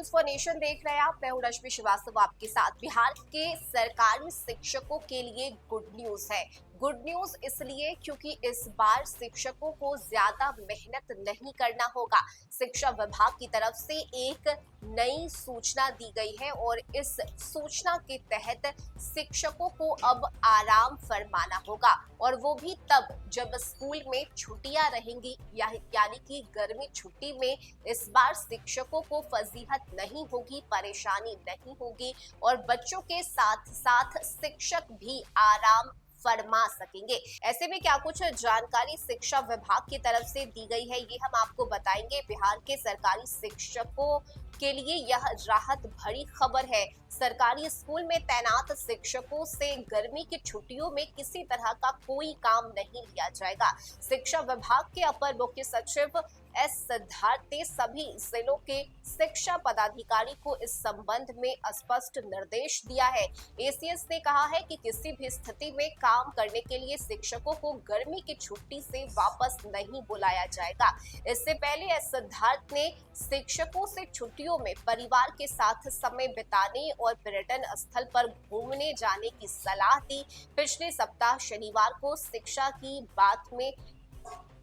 News for nation देख रहे हैं आप। मैं हूं रश्मि श्रीवास्तव आपके साथ। बिहार के सरकारी शिक्षकों के लिए गुड न्यूज है। गुड न्यूज इसलिए क्योंकि इस बार शिक्षकों को ज्यादा मेहनत नहीं करना होगा। शिक्षा विभाग की तरफ से एक नई सूचना दी गई है और इस सूचना के तहत शिक्षकों को अब आराम फरमाना होगा, और वो भी तब जब स्कूल में छुट्टियां रहेंगी, यानी कि गर्मी छुट्टी में इस बार शिक्षकों को फजीहत नहीं होगी, परेशानी नहीं होगी और बच्चों के साथ साथ शिक्षक भी आराम फरमा सकेंगे। ऐसे में क्या कुछ जानकारी शिक्षा विभाग की तरफ से दी गई है, ये हम आपको बताएंगे। बिहार के सरकारी शिक्षकों के लिए यह राहत भरी खबर है। सरकारी स्कूल में तैनात शिक्षकों से गर्मी की छुट्टियों में किसी तरह का कोई काम नहीं लिया जाएगा। शिक्षा विभाग के अपर मुख्य सचिव एस सिद्धार्थ ने सभी जिलों के शिक्षा पदाधिकारी को इस संबंध में स्पष्ट निर्देश दिया है। एसीएस ने कहा है कि किसी भी स्थिति में काम करने के लिए शिक्षकों को गर्मी की छुट्टी से वापस नहीं बुलाया जाएगा। इससे पहले एस सिद्धार्थ ने शिक्षकों से छुट्टियों में परिवार के साथ समय बिताने और पर्यटन स्थल पर घूमने जाने की सलाह दी। पिछले सप्ताह शनिवार को शिक्षा की बात में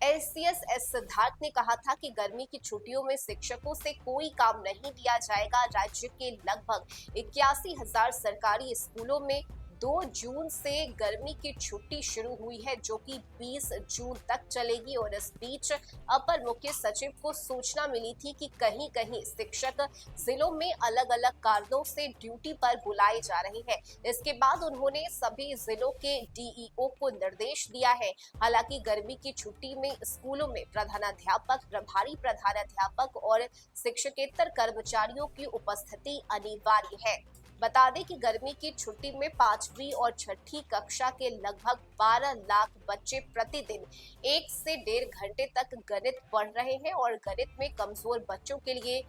एसीएस एस सिद्धार्थ ने कहा था कि गर्मी की छुट्टियों में शिक्षकों से कोई काम नहीं लिया जाएगा। राज्य के लगभग 81,000 सरकारी स्कूलों में 2 जून से गर्मी की छुट्टी शुरू हुई है, जो कि 20 जून तक चलेगी। और इस बीच अपर मुख्य सचिव को सूचना मिली थी कि कहीं कहीं शिक्षक जिलों में अलग अलग कारणों से ड्यूटी पर बुलाए जा रहे हैं। इसके बाद उन्होंने सभी जिलों के डीईओ को निर्देश दिया है। हालांकि गर्मी की छुट्टी में स्कूलों में प्रधानाध्यापक, प्रभारी प्रधानाध्यापक और शिक्षकेतर कर्मचारियों की उपस्थिति अनिवार्य है। बता दें कि गर्मी की छुट्टी में 5वीं और 6ठी कक्षा के लगभग 12 लाख बच्चे प्रतिदिन 1 से 1.5 घंटे तक गणित पढ़ रहे हैं और गणित में कमजोर बच्चों के लिए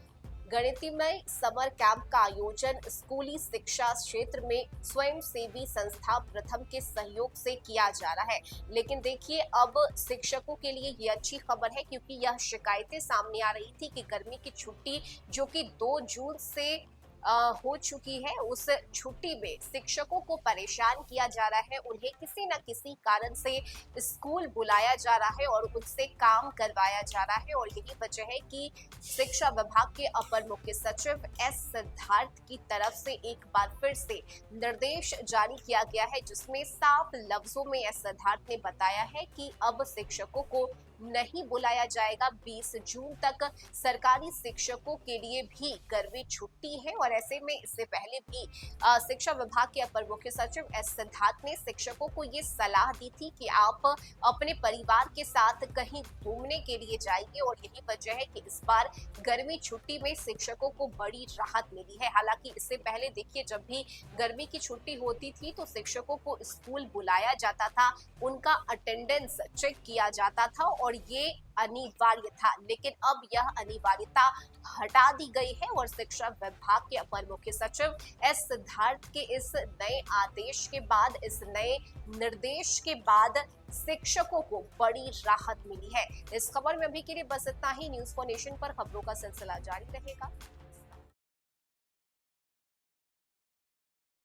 गणितमय समर कैंप का आयोजन स्कूली शिक्षा क्षेत्र में स्वयंसेवी संस्था प्रथम के सहयोग से किया जा रहा है। लेकिन देखिए, अब शिक्षकों के लिए ये अच्छी खबर है, क्योंकि यह शिकायतें सामने आ रही थी कि गर्मी की छुट्टी जो कि 2 जून से हो चुकी है, उस छुट्टी में शिक्षकों को परेशान किया जा रहा है। उन्हें किसी न किसी कारण से स्कूल बुलाया जा रहा है और उनसे काम करवाया जा रहा है। और यही वजह है कि शिक्षा विभाग के अपर मुख्य सचिव एस सिद्धार्थ की तरफ से एक बार फिर से निर्देश जारी किया गया है, जिसमें साफ लफ्जों में एस सिद्धार्थ ने बताया है कि अब शिक्षकों को नहीं बुलाया जाएगा। 20 जून तक सरकारी शिक्षकों के लिए भी गर्मी छुट्टी है। और ऐसे में इससे पहले भी शिक्षा विभाग के अपर मुख्य सचिव एस सिद्धार्थ ने शिक्षकों को ये सलाह दी थी कि आप अपने परिवार के साथ कहीं घूमने के लिए जाइए। और यही वजह है कि इस बार गर्मी छुट्टी में शिक्षकों को बड़ी राहत मिली है। हालांकि इससे पहले देखिए, जब भी गर्मी की छुट्टी होती थी तो शिक्षकों को स्कूल बुलाया जाता था, उनका अटेंडेंस चेक किया जाता था और ये अनिवार्य था। लेकिन अब यह अनिवार्यता हटा दी गई है और शिक्षा विभाग के अपर मुख्य सचिव एस सिद्धार्थ के इस नए आदेश के बाद, इस नए निर्देश के बाद शिक्षकों को बड़ी राहत मिली है। इस खबर में अभी के लिए बस इतना ही। न्यूज फॉर नेशन पर खबरों का सिलसिला जारी रहेगा।